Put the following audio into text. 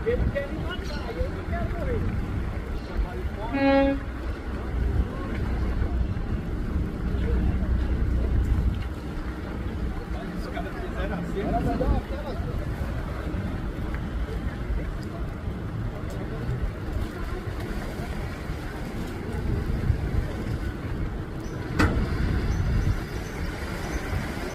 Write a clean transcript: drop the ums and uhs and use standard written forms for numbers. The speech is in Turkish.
Ele quer me matar, eu não quero morrer. Os caras fizeram assim.